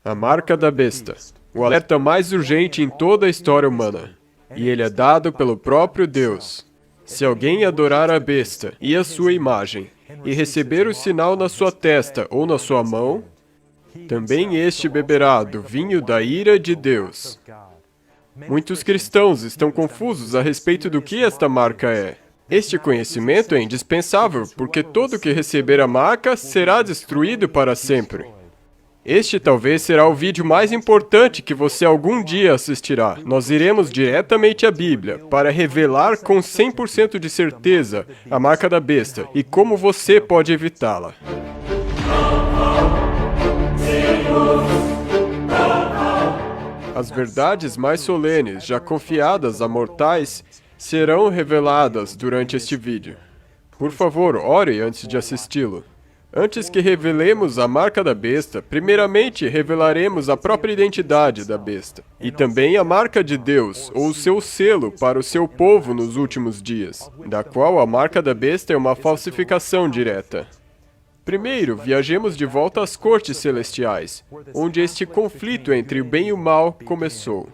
A marca da besta. O alerta mais urgente em toda a história humana. E ele é dado pelo próprio Deus. Se alguém adorar a besta e a sua imagem, e receber o sinal na sua testa ou na sua mão, também este beberá do vinho da ira de Deus. Muitos cristãos estão confusos a respeito do que esta marca é. Este conhecimento é indispensável, porque todo que receber a marca será destruído para sempre. Este talvez será o vídeo mais importante que você algum dia assistirá. Nós iremos diretamente à Bíblia para revelar com 100% de certeza a marca da besta e como você pode evitá-la. As verdades mais solenes, já confiadas a mortais, serão reveladas durante este vídeo. Por favor, ore antes de assisti-lo. Antes que revelemos a marca da besta, primeiramente revelaremos a própria identidade da besta, e também a marca de Deus, ou o seu selo para o seu povo nos últimos dias, da qual a marca da besta é uma falsificação direta. Primeiro, viajemos de volta às cortes celestiais, onde este conflito entre o bem e o mal começou.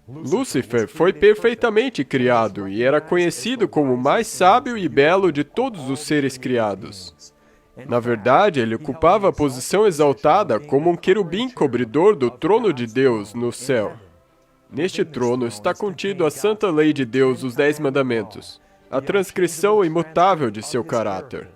Lúcifer foi perfeitamente criado e era conhecido como o mais sábio e belo de todos os seres criados. Na verdade, ele ocupava a posição exaltada como um querubim cobridor do trono de Deus no céu. Neste trono está contido a santa lei de Deus, os 10 mandamentos, a transcrição imutável de seu caráter,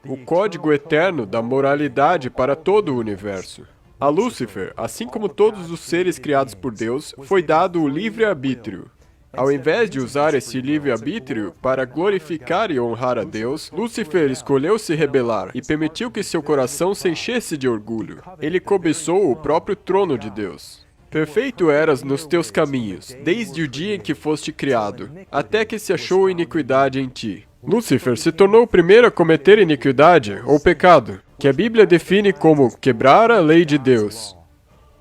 o código eterno da moralidade para todo o universo. A Lúcifer, assim como todos os seres criados por Deus, foi dado o livre-arbítrio. Ao invés de usar esse livre-arbítrio para glorificar e honrar a Deus, Lúcifer escolheu se rebelar e permitiu que seu coração se enchesse de orgulho. Ele cobiçou o próprio trono de Deus. Perfeito eras nos teus caminhos, desde o dia em que foste criado, até que se achou iniquidade em ti. Lúcifer se tornou o primeiro a cometer iniquidade, ou pecado, que a Bíblia define como quebrar a lei de Deus.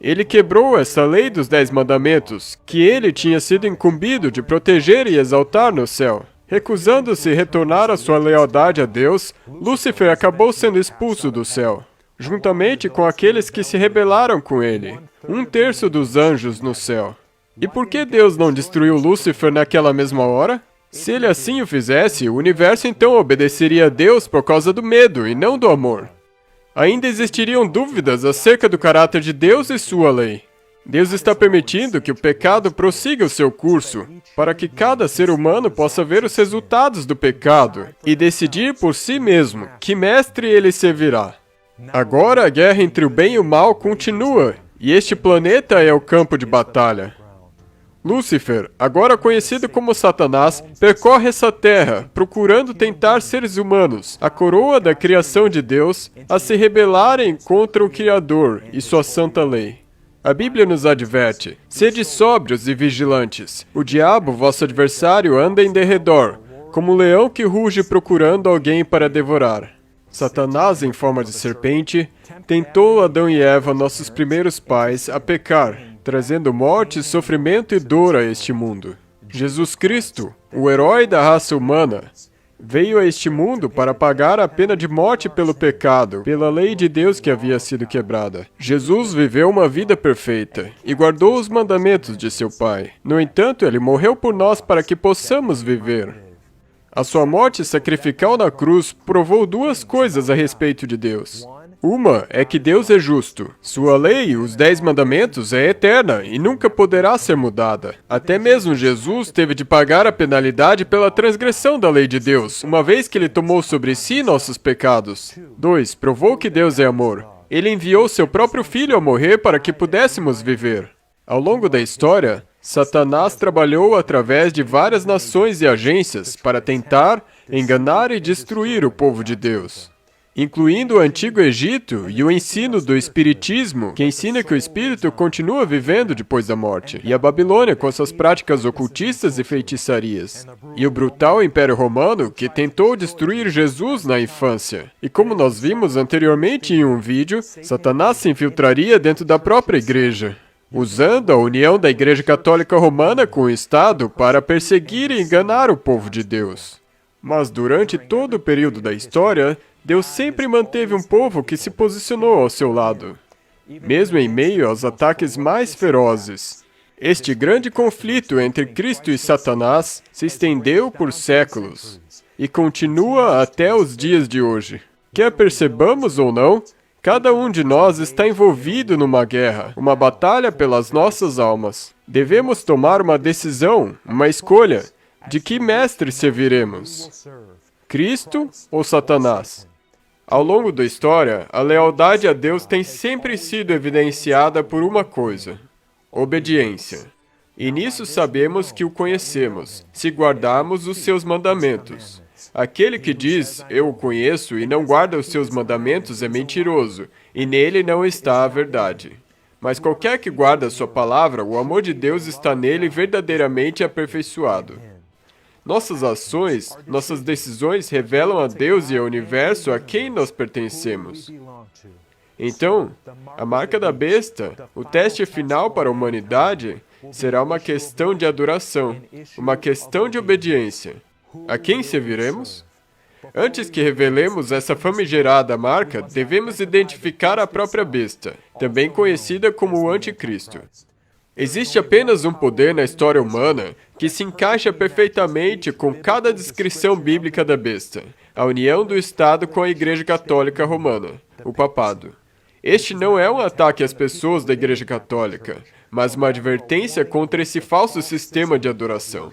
Ele quebrou essa lei dos 10 mandamentos, que ele tinha sido incumbido de proteger e exaltar no céu. Recusando-se retornar a sua lealdade a Deus, Lúcifer acabou sendo expulso do céu, juntamente com aqueles que se rebelaram com ele, 1/3 dos anjos no céu. E por que Deus não destruiu Lúcifer naquela mesma hora? Se ele assim o fizesse, o universo então obedeceria a Deus por causa do medo e não do amor. Ainda existiriam dúvidas acerca do caráter de Deus e sua lei. Deus está permitindo que o pecado prossiga o seu curso, para que cada ser humano possa ver os resultados do pecado e decidir por si mesmo que mestre ele servirá. Agora a guerra entre o bem e o mal continua, e este planeta é o campo de batalha. Lúcifer, agora conhecido como Satanás, percorre essa terra, procurando tentar seres humanos, a coroa da criação de Deus, a se rebelarem contra o Criador e sua santa lei. A Bíblia nos adverte: sede sóbrios e vigilantes. O diabo, vosso adversário, anda em derredor, como um leão que ruge procurando alguém para devorar. Satanás, em forma de serpente, tentou Adão e Eva, nossos primeiros pais, a pecar, trazendo morte, sofrimento e dor a este mundo. Jesus Cristo, o herói da raça humana, veio a este mundo para pagar a pena de morte pelo pecado, pela lei de Deus que havia sido quebrada. Jesus viveu uma vida perfeita e guardou os mandamentos de seu Pai. No entanto, ele morreu por nós para que possamos viver. A sua morte sacrificial na cruz provou 2 coisas a respeito de Deus. Uma é que Deus é justo. Sua lei, os 10 mandamentos, é eterna e nunca poderá ser mudada. Até mesmo Jesus teve de pagar a penalidade pela transgressão da lei de Deus, uma vez que ele tomou sobre si nossos pecados. 2. Provou que Deus é amor. Ele enviou seu próprio Filho a morrer para que pudéssemos viver. Ao longo da história, Satanás trabalhou através de várias nações e agências para tentar, enganar e destruir o povo de Deus, incluindo o Antigo Egito e o ensino do Espiritismo, que ensina que o espírito continua vivendo depois da morte, e a Babilônia com suas práticas ocultistas e feitiçarias, e o brutal Império Romano, que tentou destruir Jesus na infância. E como nós vimos anteriormente em um vídeo, Satanás se infiltraria dentro da própria igreja, usando a união da Igreja Católica Romana com o Estado para perseguir e enganar o povo de Deus. Mas durante todo o período da história, Deus sempre manteve um povo que se posicionou ao seu lado. mesmo em meio aos ataques mais ferozes. Este grande conflito entre Cristo e Satanás se estendeu por séculos e continua até os dias de hoje. Quer percebamos ou não, cada um de nós está envolvido numa guerra, uma batalha pelas nossas almas. Devemos tomar uma decisão, uma escolha, de que mestre serviremos? Cristo ou Satanás? Ao longo da história, a lealdade a Deus tem sempre sido evidenciada por uma coisa: obediência. E nisso sabemos que o conhecemos, se guardarmos os seus mandamentos. Aquele que diz, eu o conheço, e não guarda os seus mandamentos é mentiroso, e nele não está a verdade. Mas qualquer que guarda a sua palavra, o amor de Deus está nele verdadeiramente aperfeiçoado. Nossas ações, nossas decisões revelam a Deus e ao universo a quem nós pertencemos. Então, a marca da besta, o teste final para a humanidade, será uma questão de adoração, uma questão de obediência. A quem serviremos? Antes que revelemos essa famigerada marca, devemos identificar a própria besta, também conhecida como o Anticristo. Existe apenas um poder na história humana que se encaixa perfeitamente com cada descrição bíblica da besta: a união do Estado com a Igreja Católica Romana, o Papado. Este não é um ataque às pessoas da Igreja Católica, mas uma advertência contra esse falso sistema de adoração.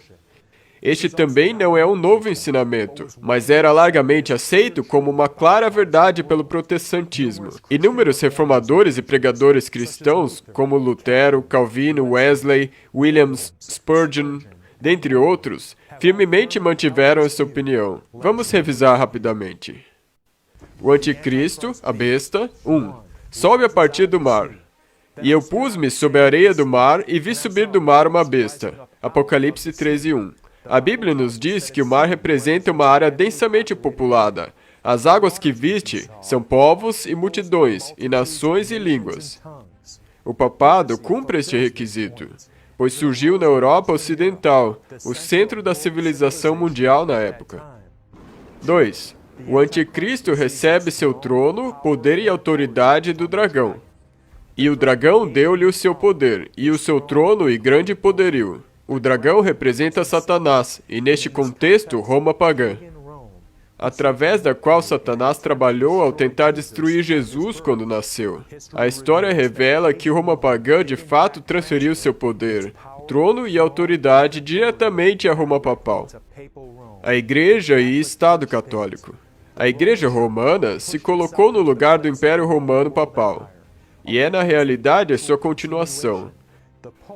Este também não é um novo ensinamento, mas era largamente aceito como uma clara verdade pelo protestantismo. Inúmeros reformadores e pregadores cristãos, como Lutero, Calvino, Wesley, William Spurgeon, dentre outros, firmemente mantiveram essa opinião. Vamos revisar rapidamente. O Anticristo, a besta, 1. Sobe a partir do mar. E eu pus-me sob a areia do mar e vi subir do mar uma besta. Apocalipse 13:1. A Bíblia nos diz que o mar representa uma área densamente populada. As águas que viste são povos e multidões, e nações e línguas. O papado cumpre este requisito, pois surgiu na Europa Ocidental, o centro da civilização mundial na época. 2. O Anticristo recebe seu trono, poder e autoridade do dragão. E o dragão deu-lhe o seu poder, e o seu trono e grande poderio. O dragão representa Satanás, e neste contexto, Roma pagã, através da qual Satanás trabalhou ao tentar destruir Jesus quando nasceu. A história revela que Roma pagã de fato transferiu seu poder, trono e autoridade diretamente a Roma papal, a Igreja e Estado católico. A Igreja romana se colocou no lugar do Império Romano papal, e é na realidade a sua continuação.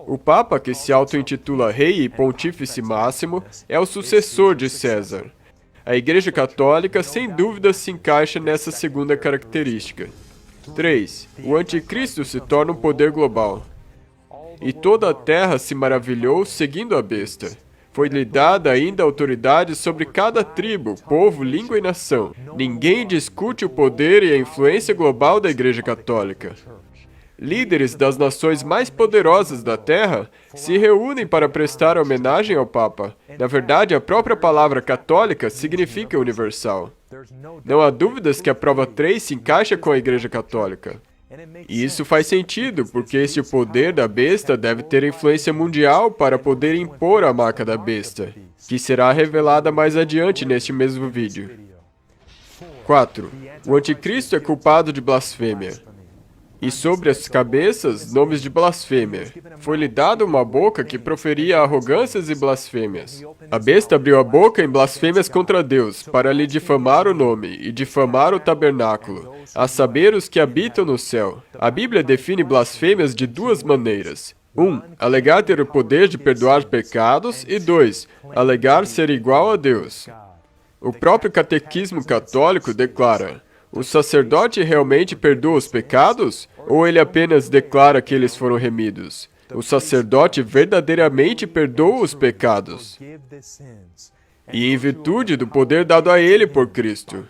O Papa, que se auto-intitula Rei e Pontífice Máximo, é o sucessor de César. A Igreja Católica, sem dúvida, se encaixa nessa segunda característica. 3. O Anticristo se torna um poder global. E toda a terra se maravilhou seguindo a besta. Foi-lhe dada ainda autoridade sobre cada tribo, povo, língua e nação. Ninguém discute o poder e a influência global da Igreja Católica. Líderes das nações mais poderosas da Terra se reúnem para prestar homenagem ao Papa. Na verdade, a própria palavra católica significa universal. Não há dúvidas que a prova 3 se encaixa com a Igreja Católica. E isso faz sentido, porque este poder da besta deve ter influência mundial para poder impor a marca da besta, que será revelada mais adiante neste mesmo vídeo. 4. O Anticristo é culpado de blasfêmia. E sobre as cabeças, nomes de blasfêmia. Foi-lhe dada uma boca que proferia arrogâncias e blasfêmias. A besta abriu a boca em blasfêmias contra Deus, para lhe difamar o nome e difamar o tabernáculo, a saber, os que habitam no céu. A Bíblia define blasfêmias de duas maneiras. 1. Alegar ter o poder de perdoar pecados, e 2. Alegar ser igual a Deus. O próprio Catequismo Católico declara: o sacerdote realmente perdoa os pecados? Ou ele apenas declara que eles foram remidos? O sacerdote verdadeiramente perdoa os pecados. E em virtude do poder dado a ele por Cristo.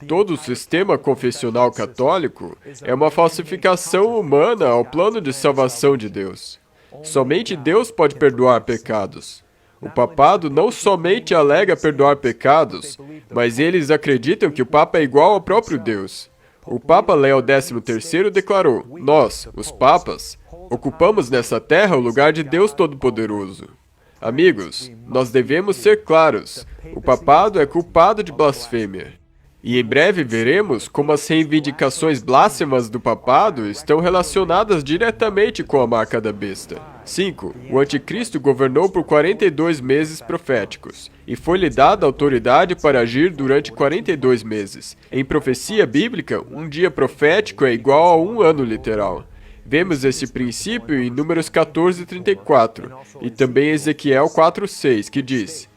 Todo o sistema confessional católico é uma falsificação humana ao plano de salvação de Deus. Somente Deus pode perdoar pecados. O papado não somente alega perdoar pecados, mas eles acreditam que o Papa é igual ao próprio Deus. O Papa Leão XIII declarou: "Nós, os papas, ocupamos nessa terra o lugar de Deus Todo-Poderoso." Amigos, nós devemos ser claros. O papado é culpado de blasfêmia. E em breve veremos como as reivindicações blasfemas do papado estão relacionadas diretamente com a marca da besta. 5. O anticristo governou por 42 meses proféticos, e foi-lhe dada autoridade para agir durante 42 meses. Em profecia bíblica, um dia profético é igual a um ano literal. Vemos esse princípio em Números 14:34, e também em Ezequiel 4:6, que diz: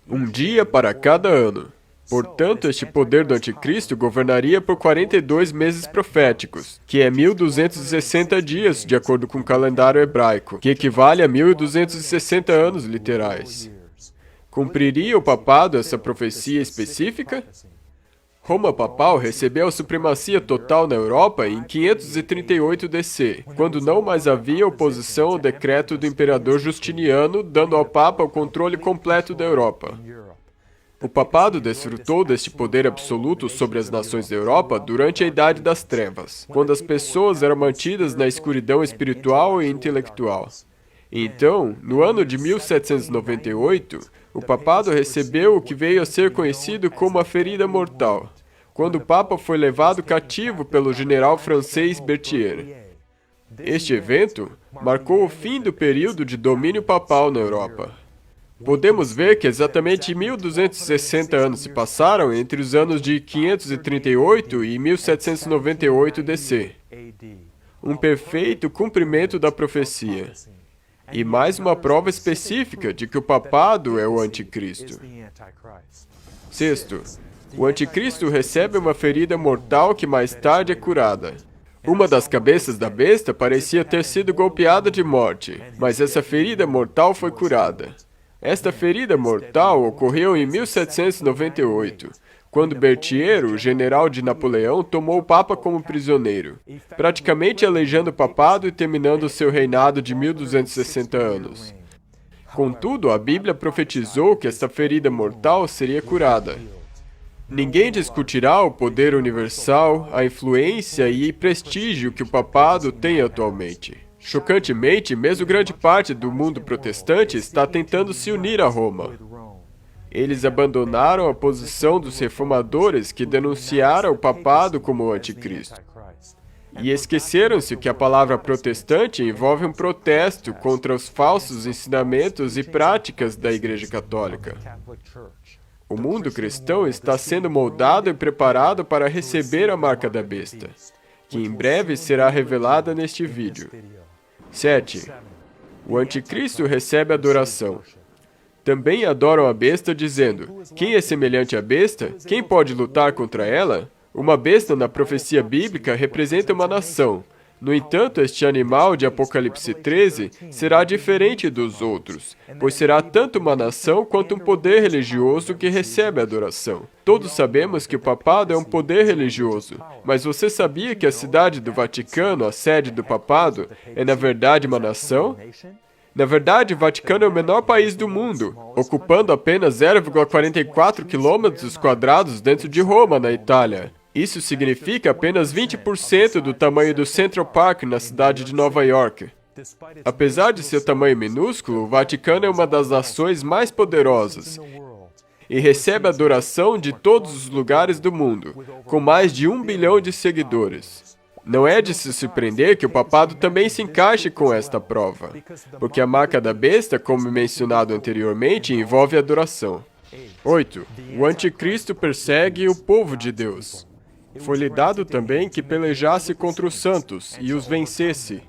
"Um dia para cada ano." Portanto, este poder do anticristo governaria por 42 meses proféticos, que é 1260 dias, de acordo com o calendário hebraico, que equivale a 1260 anos literais. Cumpriria o papado essa profecia específica? Roma papal recebeu a supremacia total na Europa em 538 DC, quando não mais havia oposição ao decreto do imperador Justiniano, dando ao Papa o controle completo da Europa. O papado desfrutou deste poder absoluto sobre as nações da Europa durante a Idade das Trevas, quando as pessoas eram mantidas na escuridão espiritual e intelectual. Então, no ano de 1798, o papado recebeu o que veio a ser conhecido como a ferida mortal, quando o Papa foi levado cativo pelo general francês Berthier. Este evento marcou o fim do período de domínio papal na Europa. Podemos ver que exatamente 1260 anos se passaram entre os anos de 538 e 1798 DC. Um perfeito cumprimento da profecia. E mais uma prova específica de que o papado é o anticristo. 6. O anticristo recebe uma ferida mortal que mais tarde é curada. Uma das cabeças da besta parecia ter sido golpeada de morte, mas essa ferida mortal foi curada. Esta ferida mortal ocorreu em 1798, quando Berthier, o general de Napoleão, tomou o Papa como prisioneiro, praticamente aleijando o papado e terminando seu reinado de 1260 anos. Contudo, a Bíblia profetizou que esta ferida mortal seria curada. Ninguém discutirá o poder universal, a influência e prestígio que o papado tem atualmente. Chocantemente, mesmo grande parte do mundo protestante está tentando se unir a Roma. Eles abandonaram a posição dos reformadores que denunciaram o papado como o anticristo. E esqueceram-se que a palavra protestante envolve um protesto contra os falsos ensinamentos e práticas da Igreja Católica. O mundo cristão está sendo moldado e preparado para receber a marca da besta, que em breve será revelada neste vídeo. 7. O anticristo recebe adoração. Também adoram a besta, dizendo: "Quem é semelhante à besta? Quem pode lutar contra ela?" Uma besta na profecia bíblica representa uma nação. No entanto, este animal de Apocalipse 13 será diferente dos outros, pois será tanto uma nação quanto um poder religioso que recebe adoração. Todos sabemos que o papado é um poder religioso, mas você sabia que a cidade do Vaticano, a sede do papado, é na verdade uma nação? Na verdade, o Vaticano é o menor país do mundo, ocupando apenas 0,44 km² dentro de Roma, na Itália. Isso significa apenas 20% do tamanho do Central Park na cidade de Nova York. Apesar de seu tamanho minúsculo, o Vaticano é uma das nações mais poderosas e recebe adoração de todos os lugares do mundo, com mais de 1 bilhão de seguidores. Não é de se surpreender que o papado também se encaixe com esta prova, porque a marca da besta, como mencionado anteriormente, envolve adoração. 8. O anticristo persegue o povo de Deus. Foi-lhe dado também que pelejasse contra os santos e os vencesse.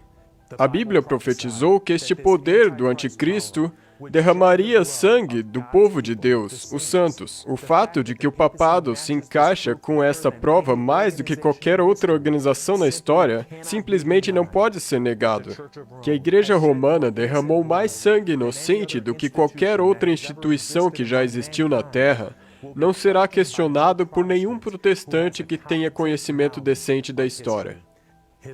A Bíblia profetizou que este poder do anticristo derramaria sangue do povo de Deus, os santos. O fato de que o papado se encaixa com esta prova mais do que qualquer outra organização na história simplesmente não pode ser negado. Que a Igreja Romana derramou mais sangue inocente do que qualquer outra instituição que já existiu na Terra não será questionado por nenhum protestante que tenha conhecimento decente da história.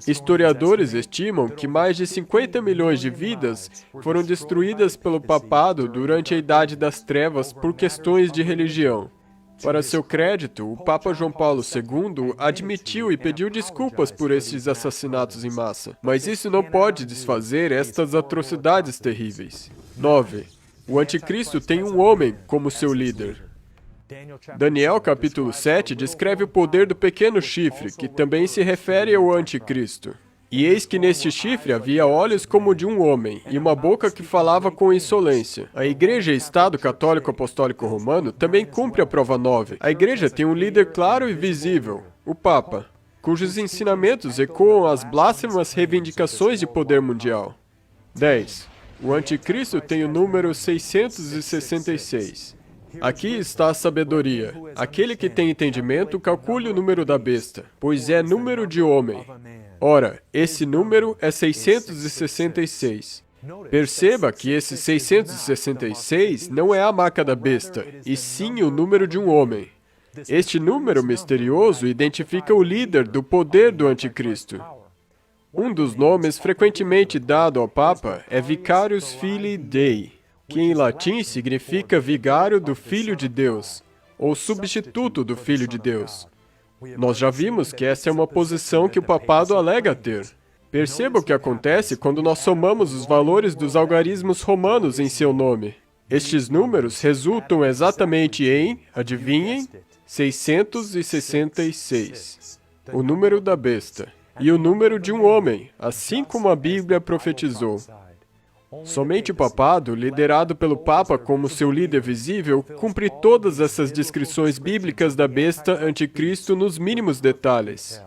Historiadores estimam que mais de 50 milhões de vidas foram destruídas pelo papado durante a Idade das Trevas por questões de religião. Para seu crédito, o Papa João Paulo II admitiu e pediu desculpas por estes assassinatos em massa. Mas isso não pode desfazer estas atrocidades terríveis. 9. O anticristo tem um homem como seu líder. Daniel capítulo 7 descreve o poder do pequeno chifre, que também se refere ao anticristo. E eis que neste chifre havia olhos como de um homem, e uma boca que falava com insolência. A Igreja e Estado Católico Apostólico Romano também cumpre a prova 9. A Igreja tem um líder claro e visível, o Papa, cujos ensinamentos ecoam as blasfemas reivindicações de poder mundial. 10. O anticristo tem o número 666. Aqui está a sabedoria. Aquele que tem entendimento, calcule o número da besta, pois é número de homem. Ora, esse número é 666. Perceba que esse 666 não é a marca da besta, e sim o número de um homem. Este número misterioso identifica o líder do poder do anticristo. Um dos nomes frequentemente dado ao Papa é Vicarius Filii Dei, que em latim significa vigário do Filho de Deus, ou substituto do Filho de Deus. Nós já vimos que essa é uma posição que o papado alega ter. Perceba o que acontece quando nós somamos os valores dos algarismos romanos em seu nome. Estes números resultam exatamente em, adivinhem, 666, o número da besta, e o número de um homem, assim como a Bíblia profetizou. Somente o papado, liderado pelo Papa como seu líder visível, cumpre todas essas descrições bíblicas da besta anticristo nos mínimos detalhes.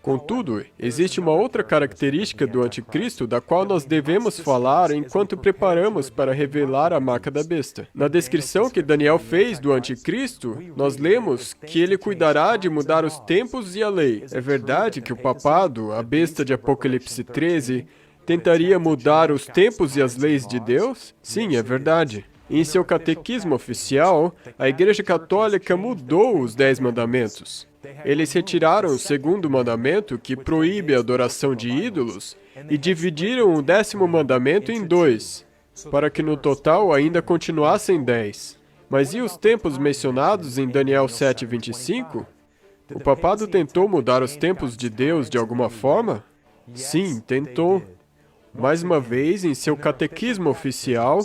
Contudo, existe uma outra característica do anticristo da qual nós devemos falar enquanto preparamos para revelar a marca da besta. Na descrição que Daniel fez do anticristo, nós lemos que ele cuidará de mudar os tempos e a lei. É verdade que o papado, a besta de Apocalipse 13, tentaria mudar os tempos e as leis de Deus? Sim, é verdade. Em seu catequismo oficial, a Igreja Católica mudou os 10 mandamentos. Eles retiraram o segundo mandamento, que proíbe a adoração de ídolos, e dividiram o 10º mandamento em 2, para que no total ainda continuassem 10. Mas e os tempos mencionados em Daniel 7:25? O papado tentou mudar os tempos de Deus de alguma forma? Sim, tentou. Mais uma vez, em seu catequismo oficial,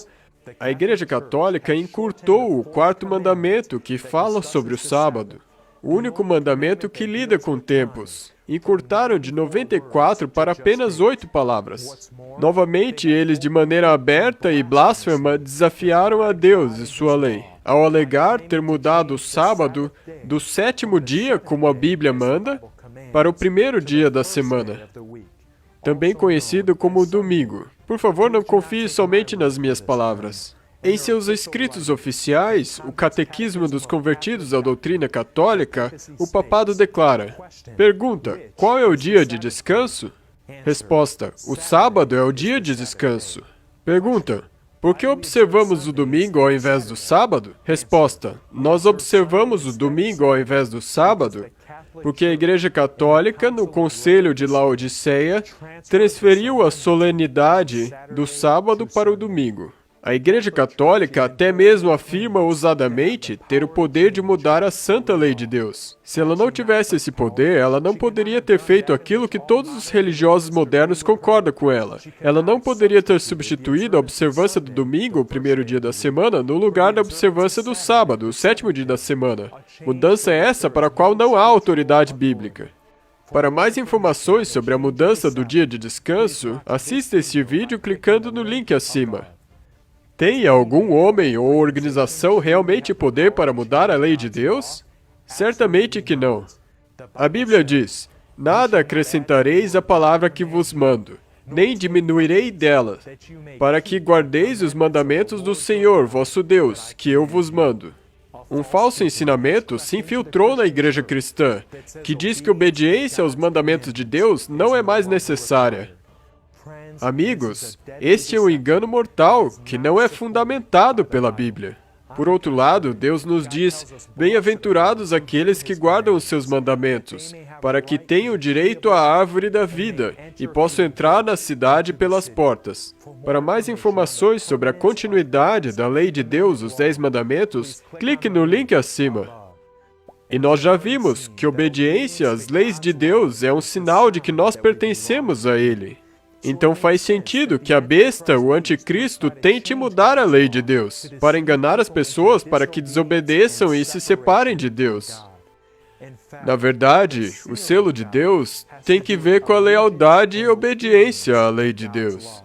a Igreja Católica encurtou o 4º mandamento, que fala sobre o sábado. O único mandamento que lida com tempos. Encurtaram de 94 para apenas 8 palavras. Novamente, eles, de maneira aberta e blasfema, desafiaram a Deus e sua lei, ao alegar ter mudado o sábado do 7º dia, como a Bíblia manda, para o 1º dia da semana, também conhecido como domingo. Por favor, não confie somente nas minhas palavras. Em seus escritos oficiais, o Catequismo dos Convertidos à Doutrina Católica, o papado declara: pergunta, qual é o dia de descanso? Resposta, o sábado é o dia de descanso. Pergunta, por que observamos o domingo ao invés do sábado? Resposta, nós observamos o domingo ao invés do sábado porque a Igreja Católica, no Concílio de Laodiceia, transferiu a solenidade do sábado para o domingo. A Igreja Católica até mesmo afirma ousadamente ter o poder de mudar a santa lei de Deus. Se ela não tivesse esse poder, ela não poderia ter feito aquilo que todos os religiosos modernos concordam com ela. Ela não poderia ter substituído a observância do domingo, o 1º dia da semana, no lugar da observância do sábado, o 7º dia da semana. Mudança essa para a qual não há autoridade bíblica. Para mais informações sobre a mudança do dia de descanso, assista este vídeo clicando no link acima. Tem algum homem ou organização realmente poder para mudar a lei de Deus? Certamente que não. A Bíblia diz, nada acrescentareis à palavra que vos mando, nem diminuirei dela, para que guardeis os mandamentos do Senhor, vosso Deus, que eu vos mando. Um falso ensinamento se infiltrou na igreja cristã, que diz que obediência aos mandamentos de Deus não é mais necessária. Amigos, este é um engano mortal que não é fundamentado pela Bíblia. Por outro lado, Deus nos diz, bem-aventurados aqueles que guardam os seus mandamentos, para que tenham direito à árvore da vida e possam entrar na cidade pelas portas. Para mais informações sobre a continuidade da lei de Deus, os 10 mandamentos, clique no link acima. E nós já vimos que obediência às leis de Deus é um sinal de que nós pertencemos a Ele. Então faz sentido que a besta, o anticristo, tente mudar a lei de Deus, para enganar as pessoas para que desobedeçam e se separem de Deus. Na verdade, o selo de Deus tem que ver com a lealdade e obediência à lei de Deus.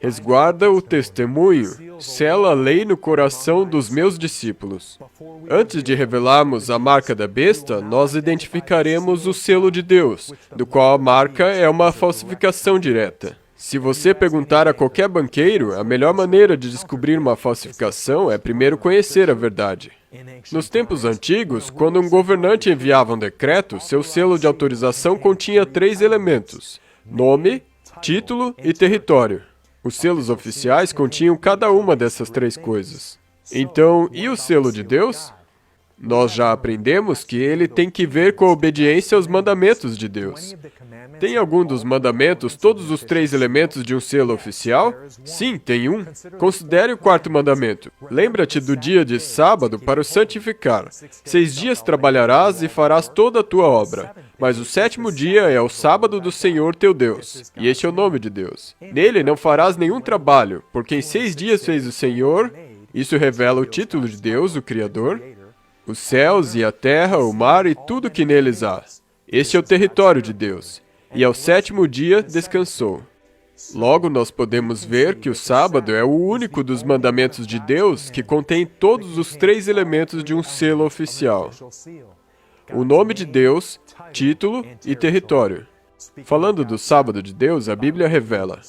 Resguarda o testemunho, sela a lei no coração dos meus discípulos. Antes de revelarmos a marca da besta, nós identificaremos o selo de Deus, do qual a marca é uma falsificação direta. Se você perguntar a qualquer banqueiro, a melhor maneira de descobrir uma falsificação é primeiro conhecer a verdade. Nos tempos antigos, quando um governante enviava um decreto, seu selo de autorização continha 3 elementos: nome, título e território. Os selos oficiais continham cada uma dessas 3 coisas. Então, e o selo de Deus? Nós já aprendemos que ele tem que ver com a obediência aos mandamentos de Deus. Tem algum dos mandamentos todos os 3 elementos de um selo oficial? Sim, tem um. Considere o 4º mandamento. Lembra-te do dia de sábado para o santificar. 6 dias trabalharás e farás toda a tua obra. Mas o 7º dia é o sábado do Senhor teu Deus. E este é o nome de Deus. Nele não farás nenhum trabalho, porque em 6 dias fez o Senhor. Isso revela o título de Deus, o Criador. Os céus e a terra, o mar e tudo que neles há. Este é o território de Deus. E ao 7º dia descansou. Logo, nós podemos ver que o sábado é o único dos mandamentos de Deus que contém todos os 3 elementos de um selo oficial: o nome de Deus, título e território. Falando do sábado de Deus, a Bíblia revela: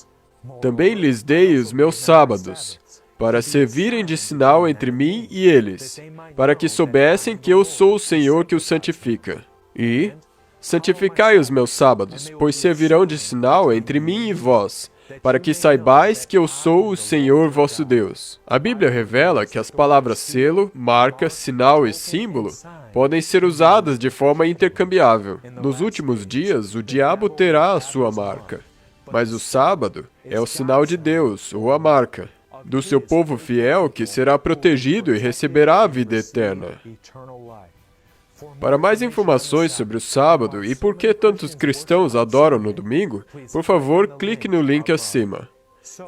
também lhes dei os meus sábados, para servirem de sinal entre mim e eles, para que soubessem que eu sou o Senhor que os santifica. E santificai os meus sábados, pois servirão de sinal entre mim e vós, para que saibais que eu sou o Senhor vosso Deus. A Bíblia revela que as palavras selo, marca, sinal e símbolo podem ser usadas de forma intercambiável. Nos últimos dias, o diabo terá a sua marca, mas o sábado é o sinal de Deus, ou a marca do seu povo fiel, que será protegido e receberá a vida eterna. Para mais informações sobre o sábado e por que tantos cristãos adoram no domingo, por favor, clique no link acima.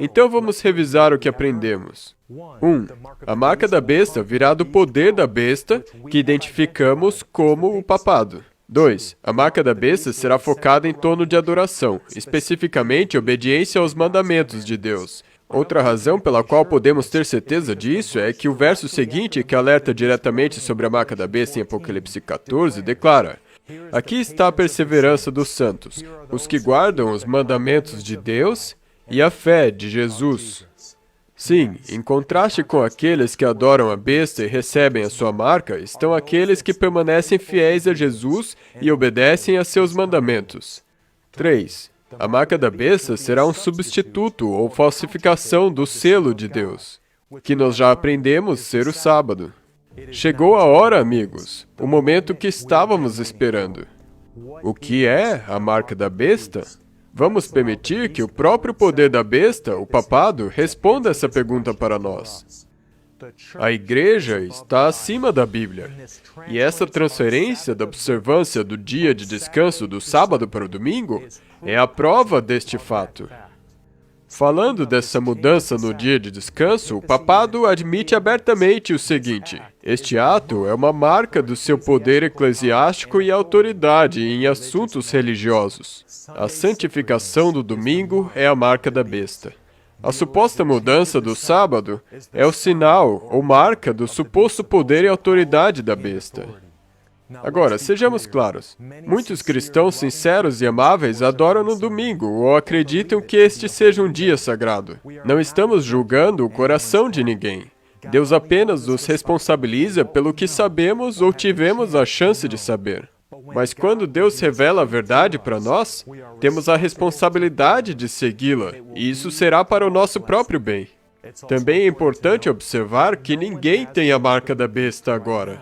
Então vamos revisar o que aprendemos. 1. A marca da besta virá do poder da besta, que identificamos como o papado. 2. A marca da besta será focada em torno de adoração, especificamente obediência aos mandamentos de Deus. Outra razão pela qual podemos ter certeza disso é que o verso seguinte, que alerta diretamente sobre a marca da besta em Apocalipse 14, declara: aqui está a perseverança dos santos, os que guardam os mandamentos de Deus e a fé de Jesus. Sim, em contraste com aqueles que adoram a besta e recebem a sua marca, estão aqueles que permanecem fiéis a Jesus e obedecem a seus mandamentos. 3. A marca da besta será um substituto ou falsificação do selo de Deus, que nós já aprendemos ser o sábado. Chegou a hora, amigos, o momento que estávamos esperando. O que é a marca da besta? Vamos permitir que o próprio poder da besta, o papado, responda essa pergunta para nós. A igreja está acima da Bíblia, e essa transferência da observância do dia de descanso do sábado para o domingo é a prova deste fato. Falando dessa mudança no dia de descanso, o papado admite abertamente o seguinte: este ato é uma marca do seu poder eclesiástico e autoridade em assuntos religiosos. A santificação do domingo é a marca da besta. A suposta mudança do sábado é o sinal ou marca do suposto poder e autoridade da besta. Agora, sejamos claros. Muitos cristãos sinceros e amáveis adoram no domingo ou acreditam que este seja um dia sagrado. Não estamos julgando o coração de ninguém. Deus apenas nos responsabiliza pelo que sabemos ou tivemos a chance de saber. Mas quando Deus revela a verdade para nós, temos a responsabilidade de segui-la, e isso será para o nosso próprio bem. Também é importante observar que ninguém tem a marca da besta agora.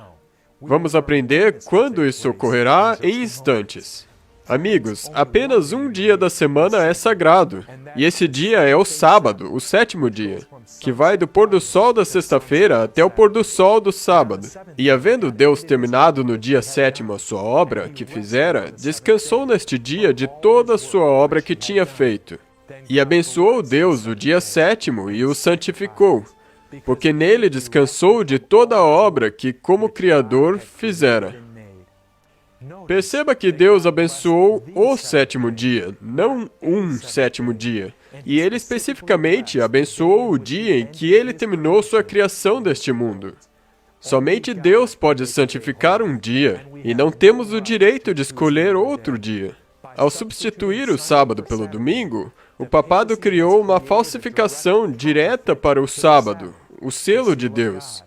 Vamos aprender quando isso ocorrerá em instantes. Amigos, apenas um dia da semana é sagrado, e esse dia é o sábado, o sétimo dia, que vai do pôr do sol da sexta-feira até o pôr do sol do sábado. E havendo Deus terminado no dia sétimo a sua obra que fizera, descansou neste dia de toda a sua obra que tinha feito. E abençoou Deus o dia sétimo e o santificou, porque nele descansou de toda a obra que, como Criador, fizera. Perceba que Deus abençoou o sétimo dia, não um sétimo dia. E Ele especificamente abençoou o dia em que Ele terminou sua criação deste mundo. Somente Deus pode santificar um dia, e não temos o direito de escolher outro dia. Ao substituir o sábado pelo domingo, o papado criou uma falsificação direta para o sábado, o selo de Deus.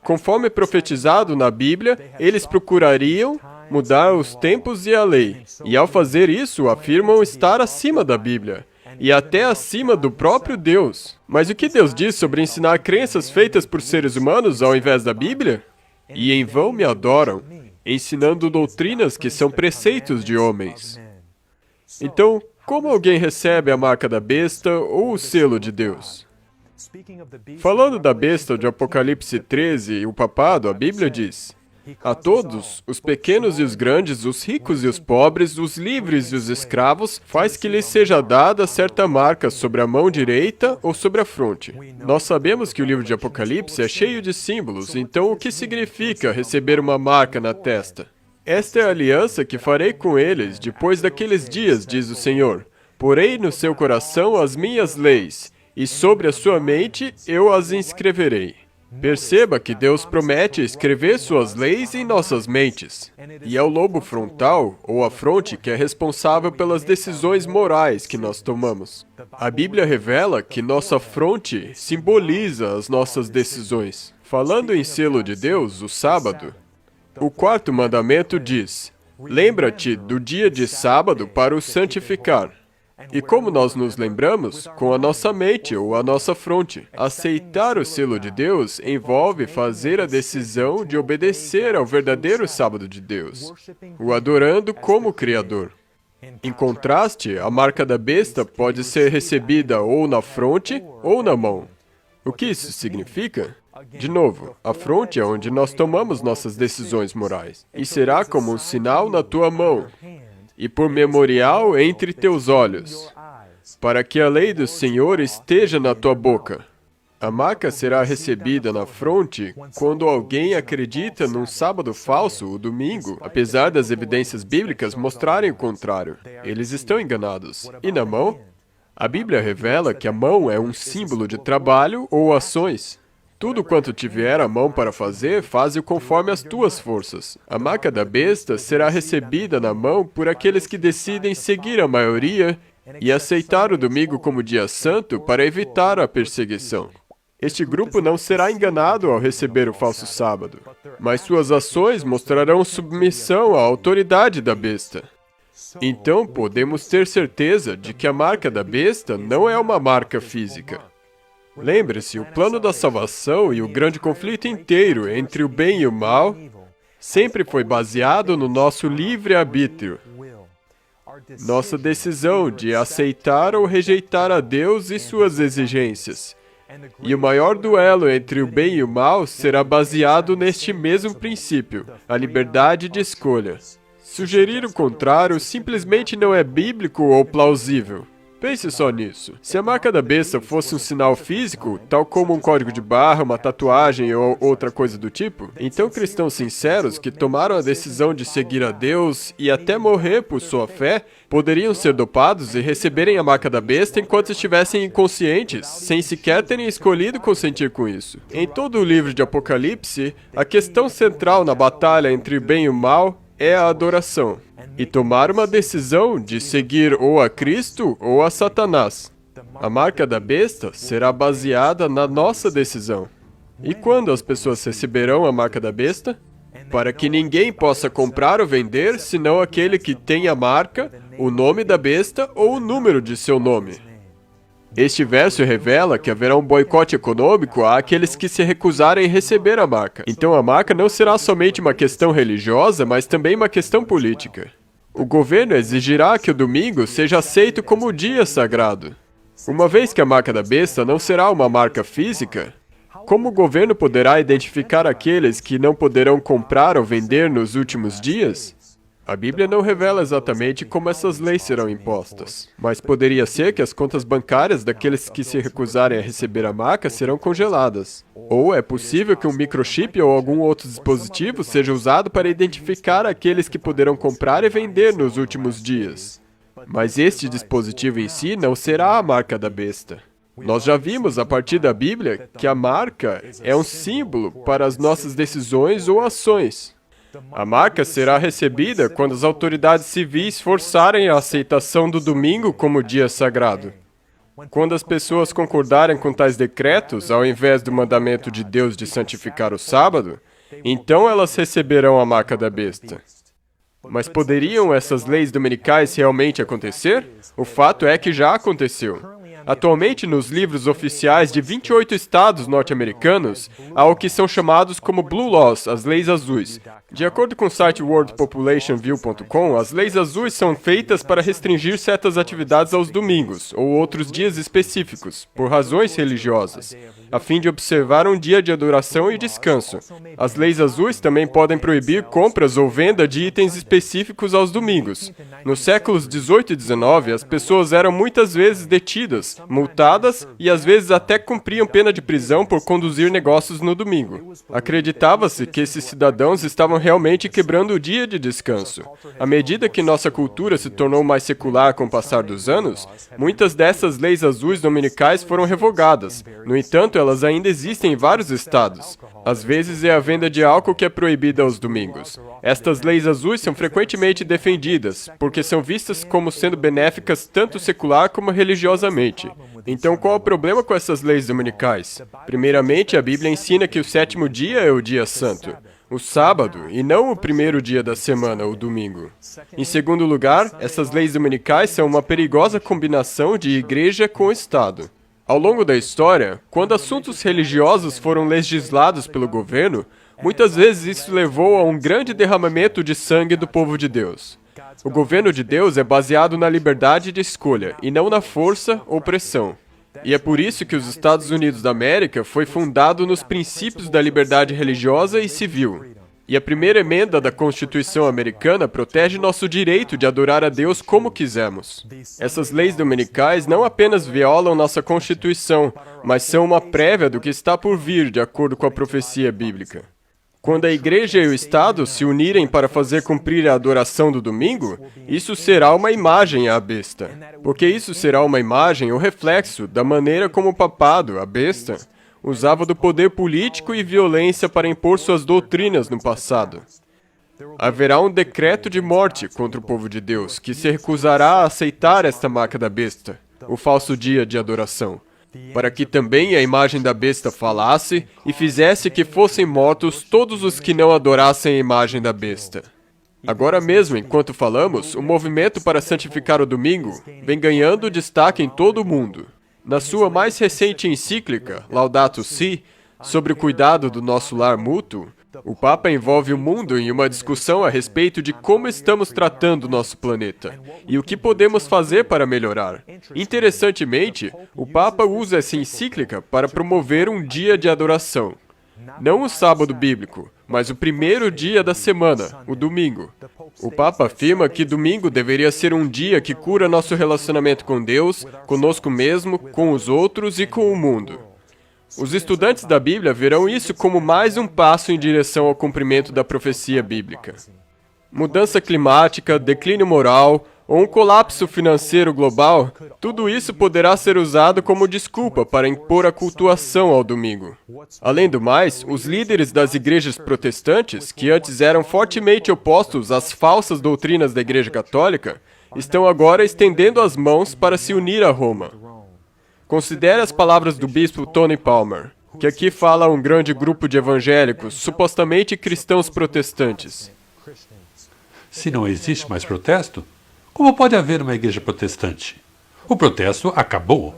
Conforme profetizado na Bíblia, eles procurariam mudar os tempos e a lei, e ao fazer isso, afirmam estar acima da Bíblia, e até acima do próprio Deus. Mas o que Deus diz sobre ensinar crenças feitas por seres humanos ao invés da Bíblia? E em vão me adoram, ensinando doutrinas que são preceitos de homens. Então, como alguém recebe a marca da besta ou o selo de Deus? Falando da besta de Apocalipse 13 e o papado, a Bíblia diz: a todos, os pequenos e os grandes, os ricos e os pobres, os livres e os escravos, faz que lhes seja dada certa marca sobre a mão direita ou sobre a fronte. Nós sabemos que o livro de Apocalipse é cheio de símbolos, então o que significa receber uma marca na testa? Esta é a aliança que farei com eles depois daqueles dias, diz o Senhor. Porei no seu coração as minhas leis, e sobre a sua mente eu as inscreverei. Perceba que Deus promete escrever suas leis em nossas mentes. E é o lobo frontal, ou a fronte, que é responsável pelas decisões morais que nós tomamos. A Bíblia revela que nossa fronte simboliza as nossas decisões. Falando em selo de Deus, o sábado, o quarto mandamento diz: lembra-te do dia de sábado para o santificar. E como nós nos lembramos? Com a nossa mente ou a nossa fronte. Aceitar o selo de Deus envolve fazer a decisão de obedecer ao verdadeiro sábado de Deus, o adorando como Criador. Em contraste, a marca da besta pode ser recebida ou na fronte ou na mão. O que isso significa? De novo, a fronte é onde nós tomamos nossas decisões morais, e será como um sinal na tua mão, e por memorial entre teus olhos, para que a lei do Senhor esteja na tua boca. A marca será recebida na fronte quando alguém acredita num sábado falso, o domingo, apesar das evidências bíblicas mostrarem o contrário. Eles estão enganados. E na mão? A Bíblia revela que a mão é um símbolo de trabalho ou ações. Tudo quanto tiver a mão para fazer, faze-o conforme as tuas forças. A marca da besta será recebida na mão por aqueles que decidem seguir a maioria e aceitar o domingo como dia santo para evitar a perseguição. Este grupo não será enganado ao receber o falso sábado, mas suas ações mostrarão submissão à autoridade da besta. Então, podemos ter certeza de que a marca da besta não é uma marca física. Lembre-se, o plano da salvação e o grande conflito inteiro entre o bem e o mal sempre foi baseado no nosso livre-arbítrio. Nossa decisão de aceitar ou rejeitar a Deus e suas exigências. E o maior duelo entre o bem e o mal será baseado neste mesmo princípio, a liberdade de escolha. Sugerir o contrário simplesmente não é bíblico ou plausível. Pense só nisso. Se a marca da besta fosse um sinal físico, tal como um código de barra, uma tatuagem ou outra coisa do tipo, então cristãos sinceros que tomaram a decisão de seguir a Deus e até morrer por sua fé, poderiam ser dopados e receberem a marca da besta enquanto estivessem inconscientes, sem sequer terem escolhido consentir com isso. Em todo o livro de Apocalipse, a questão central na batalha entre o bem e o mal é a adoração. E tomar uma decisão de seguir ou a Cristo ou a Satanás. A marca da besta será baseada na nossa decisão. E quando as pessoas receberão a marca da besta? Para que ninguém possa comprar ou vender, senão aquele que tem a marca, o nome da besta ou o número de seu nome. Este verso revela que haverá um boicote econômico àqueles que se recusarem a receber a marca. Então a marca não será somente uma questão religiosa, mas também uma questão política. O governo exigirá que o domingo seja aceito como dia sagrado. Uma vez que a marca da besta não será uma marca física, como o governo poderá identificar aqueles que não poderão comprar ou vender nos últimos dias? A Bíblia não revela exatamente como essas leis serão impostas, mas poderia ser que as contas bancárias daqueles que se recusarem a receber a marca serão congeladas. Ou é possível que um microchip ou algum outro dispositivo seja usado para identificar aqueles que poderão comprar e vender nos últimos dias. Mas este dispositivo em si não será a marca da besta. Nós já vimos a partir da Bíblia que a marca é um símbolo para as nossas decisões ou ações. A marca será recebida quando as autoridades civis forçarem a aceitação do domingo como dia sagrado. Quando as pessoas concordarem com tais decretos, ao invés do mandamento de Deus de santificar o sábado, então elas receberão a marca da besta. Mas poderiam essas leis dominicais realmente acontecer? O fato é que já aconteceu. Atualmente, nos livros oficiais de 28 estados norte-americanos, há o que são chamados como Blue Laws, as leis azuis. De acordo com o site worldpopulationview.com, as leis azuis são feitas para restringir certas atividades aos domingos, ou outros dias específicos, por razões religiosas, a fim de observar um dia de adoração e descanso. As leis azuis também podem proibir compras ou venda de itens específicos aos domingos. Nos séculos 18 e 19, as pessoas eram muitas vezes detidas, multadas e às vezes até cumpriam pena de prisão por conduzir negócios no domingo. Acreditava-se que esses cidadãos estavam realmente quebrando o dia de descanso. À medida que nossa cultura se tornou mais secular com o passar dos anos, muitas dessas leis azuis dominicais foram revogadas. No entanto, elas ainda existem em vários estados. Às vezes é a venda de álcool que é proibida aos domingos. Estas leis azuis são frequentemente defendidas, porque são vistas como sendo benéficas tanto secular como religiosamente. Então, qual é o problema com essas leis dominicais? Primeiramente, a Bíblia ensina que o sétimo dia é o dia santo, o sábado, e não o primeiro dia da semana, o domingo. Em segundo lugar, essas leis dominicais são uma perigosa combinação de igreja com Estado. Ao longo da história, quando assuntos religiosos foram legislados pelo governo, muitas vezes isso levou a um grande derramamento de sangue do povo de Deus. O governo de Deus é baseado na liberdade de escolha, e não na força ou pressão. E é por isso que os Estados Unidos da América foi fundado nos princípios da liberdade religiosa e civil. E a primeira emenda da Constituição americana protege nosso direito de adorar a Deus como quisermos. Essas leis dominicais não apenas violam nossa Constituição, mas são uma prévia do que está por vir, de acordo com a profecia bíblica. Quando a igreja e o Estado se unirem para fazer cumprir a adoração do domingo, isso será uma imagem à besta. Porque isso será uma imagem ou reflexo da maneira como o papado, a besta, usava do poder político e violência para impor suas doutrinas no passado. Haverá um decreto de morte contra o povo de Deus, que se recusará a aceitar esta marca da besta, o falso dia de adoração, para que também a imagem da besta falasse e fizesse que fossem mortos todos os que não adorassem a imagem da besta. Agora mesmo, enquanto falamos, o movimento para santificar o domingo vem ganhando destaque em todo o mundo. Na sua mais recente encíclica, Laudato Si, sobre o cuidado do nosso lar mútuo, o Papa envolve o mundo em uma discussão a respeito de como estamos tratando o nosso planeta e o que podemos fazer para melhorar. Interessantemente, o Papa usa essa encíclica para promover um dia de adoração. Não o sábado bíblico, mas o primeiro dia da semana, o domingo. O Papa afirma que domingo deveria ser um dia que cura nosso relacionamento com Deus, conosco mesmo, com os outros e com o mundo. Os estudantes da Bíblia verão isso como mais um passo em direção ao cumprimento da profecia bíblica. Mudança climática, declínio moral ou um colapso financeiro global, tudo isso poderá ser usado como desculpa para impor a cultuação ao domingo. Além do mais, os líderes das igrejas protestantes, que antes eram fortemente opostos às falsas doutrinas da Igreja Católica, estão agora estendendo as mãos para se unir a Roma. Considere as palavras do bispo Tony Palmer, que aqui fala a um grande grupo de evangélicos, supostamente cristãos protestantes. Se não existe mais protesto, como pode haver uma igreja protestante? O protesto acabou.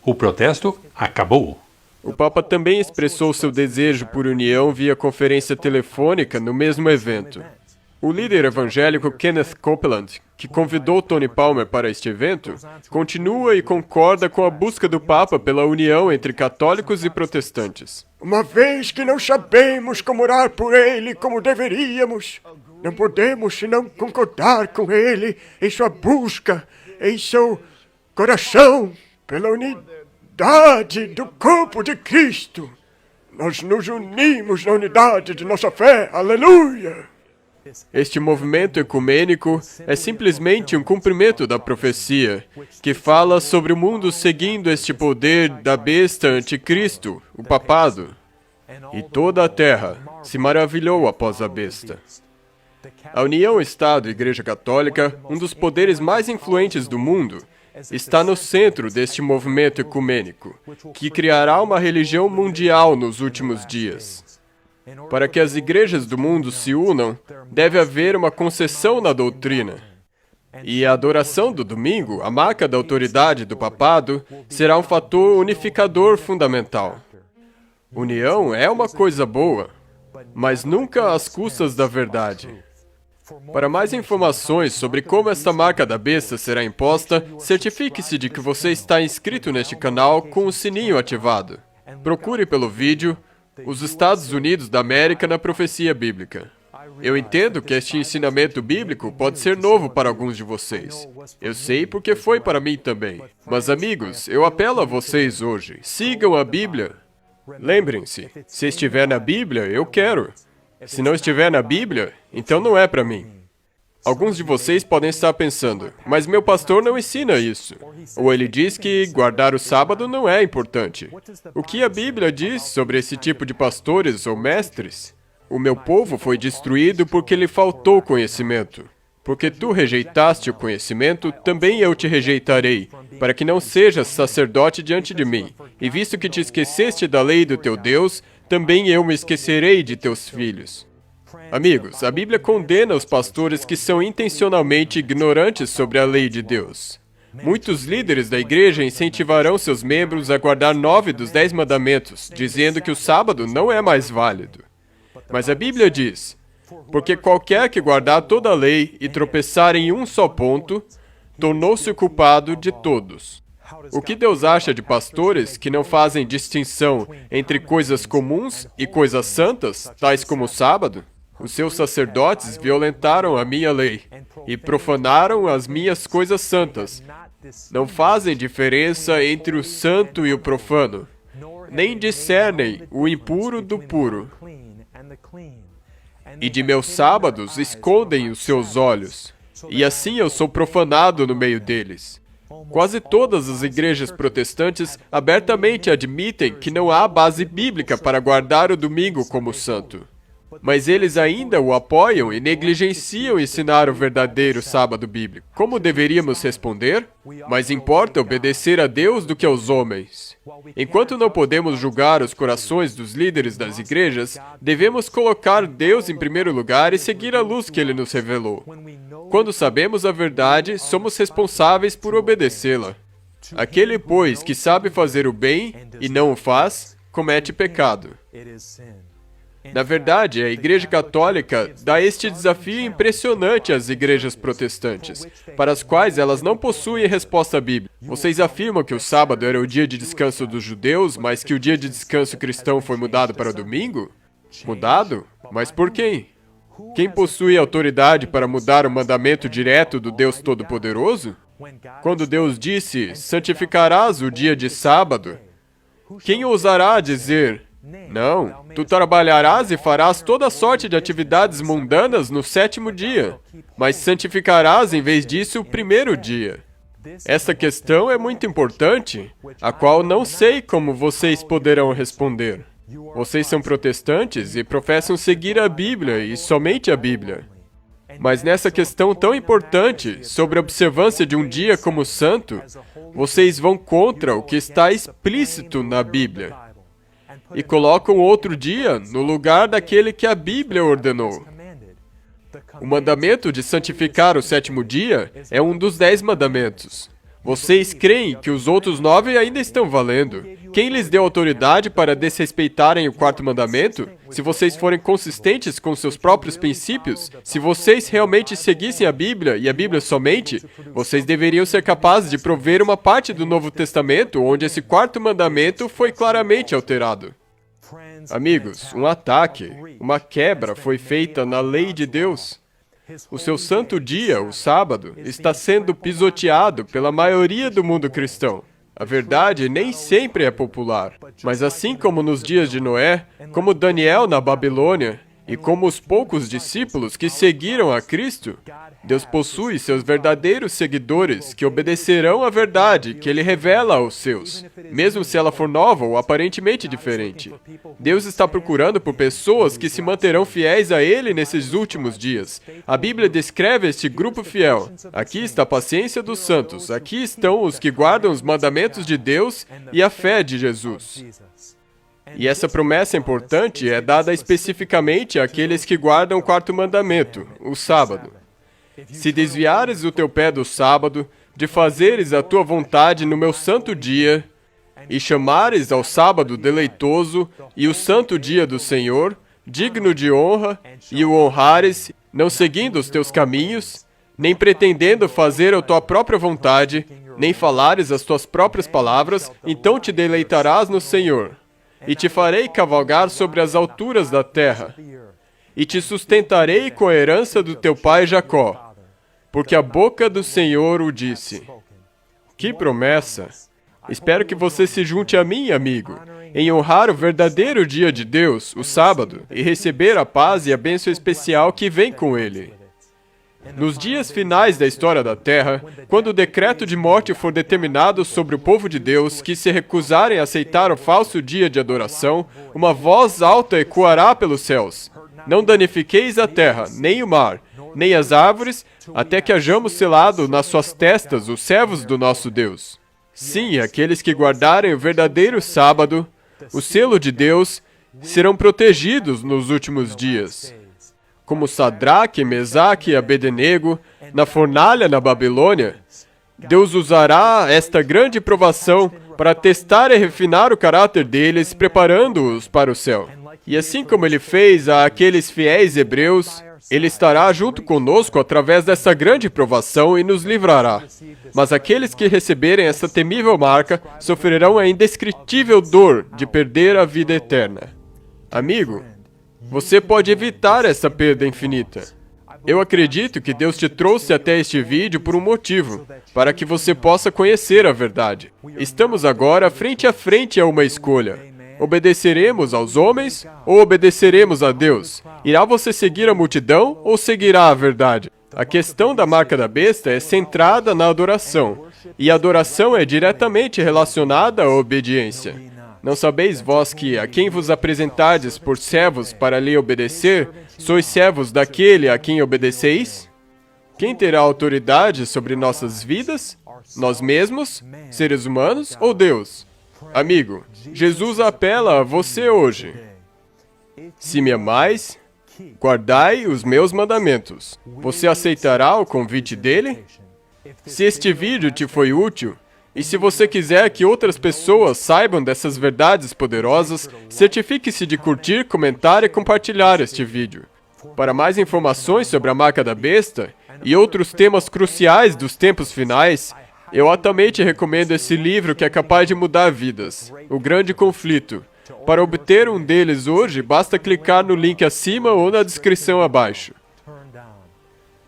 O protesto acabou. O Papa também expressou seu desejo por união via conferência telefônica no mesmo evento. O líder evangélico Kenneth Copeland, que convidou Tony Palmer para este evento, continua e concorda com a busca do Papa pela união entre católicos e protestantes. Uma vez que não sabemos como orar por ele como deveríamos, não podemos senão concordar com ele em sua busca, em seu coração, pela unidade do corpo de Cristo. Nós nos unimos na unidade de nossa fé. Aleluia! Este movimento ecumênico é simplesmente um cumprimento da profecia, que fala sobre o mundo seguindo este poder da besta anticristo, o papado. E toda a terra se maravilhou após a besta. A União Estado-Igreja Católica, um dos poderes mais influentes do mundo, está no centro deste movimento ecumênico, que criará uma religião mundial nos últimos dias. Para que as igrejas do mundo se unam, deve haver uma concessão na doutrina. E a adoração do domingo, a marca da autoridade do papado, será um fator unificador fundamental. União é uma coisa boa, mas nunca às custas da verdade. Para mais informações sobre como esta marca da besta será imposta, certifique-se de que você está inscrito neste canal com o sininho ativado. Procure pelo vídeo Os Estados Unidos da América na Profecia Bíblica. Eu entendo que este ensinamento bíblico pode ser novo para alguns de vocês. Eu sei porque foi para mim também. Mas, amigos, eu apelo a vocês hoje. Sigam a Bíblia. Lembrem-se, se estiver na Bíblia, eu quero. Se não estiver na Bíblia, então não é para mim. Alguns de vocês podem estar pensando, mas meu pastor não ensina isso. Ou ele diz que guardar o sábado não é importante. O que a Bíblia diz sobre esse tipo de pastores ou mestres? O meu povo foi destruído porque lhe faltou conhecimento. Porque tu rejeitaste o conhecimento, também eu te rejeitarei, para que não sejas sacerdote diante de mim. E visto que te esqueceste da lei do teu Deus, também eu me esquecerei de teus filhos. Amigos, a Bíblia condena os pastores que são intencionalmente ignorantes sobre a lei de Deus. Muitos líderes da igreja incentivarão seus membros a guardar 9 dos 10 mandamentos, dizendo que o sábado não é mais válido. Mas a Bíblia diz, porque qualquer que guardar toda a lei e tropeçar em um só ponto, tornou-se o culpado de todos. O que Deus acha de pastores que não fazem distinção entre coisas comuns e coisas santas, tais como o sábado? Os seus sacerdotes violentaram a minha lei e profanaram as minhas coisas santas. Não fazem diferença entre o santo e o profano, nem discernem o impuro do puro. E de meus sábados escondem os seus olhos, e assim eu sou profanado no meio deles. Quase todas as igrejas protestantes abertamente admitem que não há base bíblica para guardar o domingo como santo. Mas eles ainda o apoiam e negligenciam ensinar o verdadeiro sábado bíblico. Como deveríamos responder? Mais importa obedecer a Deus do que aos homens. Enquanto não podemos julgar os corações dos líderes das igrejas, devemos colocar Deus em primeiro lugar e seguir a luz que Ele nos revelou. Quando sabemos a verdade, somos responsáveis por obedecê-la. Aquele, pois, que sabe fazer o bem e não o faz, comete pecado. Na verdade, a Igreja Católica dá este desafio impressionante às igrejas protestantes, para as quais elas não possuem resposta bíblica. Vocês afirmam que o sábado era o dia de descanso dos judeus, mas que o dia de descanso cristão foi mudado para o domingo? Mudado? Mas por quem? Quem possui autoridade para mudar o mandamento direto do Deus Todo-Poderoso? Quando Deus disse, santificarás o dia de sábado, quem ousará dizer, não, tu trabalharás e farás toda sorte de atividades mundanas no 7º dia, mas santificarás em vez disso o 1º dia. Esta questão é muito importante, a qual não sei como vocês poderão responder. Vocês são protestantes e professam seguir a Bíblia e somente a Bíblia. Mas nessa questão tão importante, sobre a observância de um dia como santo, vocês vão contra o que está explícito na Bíblia e colocam outro dia no lugar daquele que a Bíblia ordenou. O mandamento de santificar o 7º dia é um dos 10 mandamentos. Vocês creem que os outros 9 ainda estão valendo, Quem lhes deu autoridade para desrespeitarem o quarto mandamento? Se vocês forem consistentes com seus próprios princípios, se vocês realmente seguissem a Bíblia e a Bíblia somente, vocês deveriam ser capazes de prover uma parte do Novo Testamento onde esse quarto mandamento foi claramente alterado. Amigos, um ataque, uma quebra foi feita na lei de Deus. O seu santo dia, o sábado, está sendo pisoteado pela maioria do mundo cristão. A verdade nem sempre é popular, mas assim como nos dias de Noé, como Daniel na Babilônia, e como os poucos discípulos que seguiram a Cristo, Deus possui seus verdadeiros seguidores que obedecerão à verdade que Ele revela aos seus, mesmo se ela for nova ou aparentemente diferente. Deus está procurando por pessoas que se manterão fiéis a Ele nesses últimos dias. A Bíblia descreve este grupo fiel. Aqui está a paciência dos santos, aqui estão os que guardam os mandamentos de Deus e a fé de Jesus. E essa promessa importante é dada especificamente àqueles que guardam o quarto mandamento, o sábado. Se desviares o teu pé do sábado, de fazeres a tua vontade no meu santo dia, e chamares ao sábado deleitoso e o santo dia do Senhor, digno de honra, e o honrares, não seguindo os teus caminhos, nem pretendendo fazer a tua própria vontade, nem falares as tuas próprias palavras, então te deleitarás no Senhor. E te farei cavalgar sobre as alturas da terra, e te sustentarei com a herança do teu pai Jacó, porque a boca do Senhor o disse. Que promessa! Espero que você se junte a mim, amigo, em honrar o verdadeiro dia de Deus, o sábado, e receber a paz e a bênção especial que vem com ele. Nos dias finais da história da Terra, quando o decreto de morte for determinado sobre o povo de Deus que se recusarem a aceitar o falso dia de adoração, uma voz alta ecoará pelos céus. Não danifiqueis a terra, nem o mar, nem as árvores, até que hajamos selado nas suas testas os servos do nosso Deus. Sim, aqueles que guardarem o verdadeiro sábado, o selo de Deus, serão protegidos nos últimos dias. Como Sadraque, Mesaque e Abednego, na fornalha na Babilônia, Deus usará esta grande provação para testar e refinar o caráter deles, preparando-os para o céu. E assim como Ele fez àqueles fiéis hebreus, Ele estará junto conosco através dessa grande provação e nos livrará. Mas aqueles que receberem essa temível marca sofrerão a indescritível dor de perder a vida eterna. Amigo, você pode evitar essa perda infinita. Eu acredito que Deus te trouxe até este vídeo por um motivo, para que você possa conhecer a verdade. Estamos agora frente a frente a uma escolha. Obedeceremos aos homens ou obedeceremos a Deus? Irá você seguir a multidão ou seguirá a verdade? A questão da marca da besta é centrada na adoração, e a adoração é diretamente relacionada à obediência. Não sabeis vós que, a quem vos apresentardes por servos para lhe obedecer, sois servos daquele a quem obedeceis? Quem terá autoridade sobre nossas vidas? Nós mesmos, seres humanos, ou Deus? Amigo, Jesus apela a você hoje. Se me amais, guardai os meus mandamentos. Você aceitará o convite dele? Se este vídeo te foi útil, e se você quiser que outras pessoas saibam dessas verdades poderosas, certifique-se de curtir, comentar e compartilhar este vídeo. Para mais informações sobre a marca da besta e outros temas cruciais dos tempos finais, eu altamente recomendo esse livro que é capaz de mudar vidas, O Grande Conflito. Para obter um deles hoje, basta clicar no link acima ou na descrição abaixo.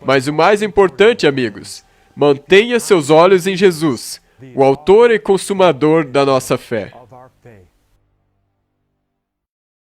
Mas o mais importante, amigos, mantenha seus olhos em Jesus, o autor e consumador da nossa fé.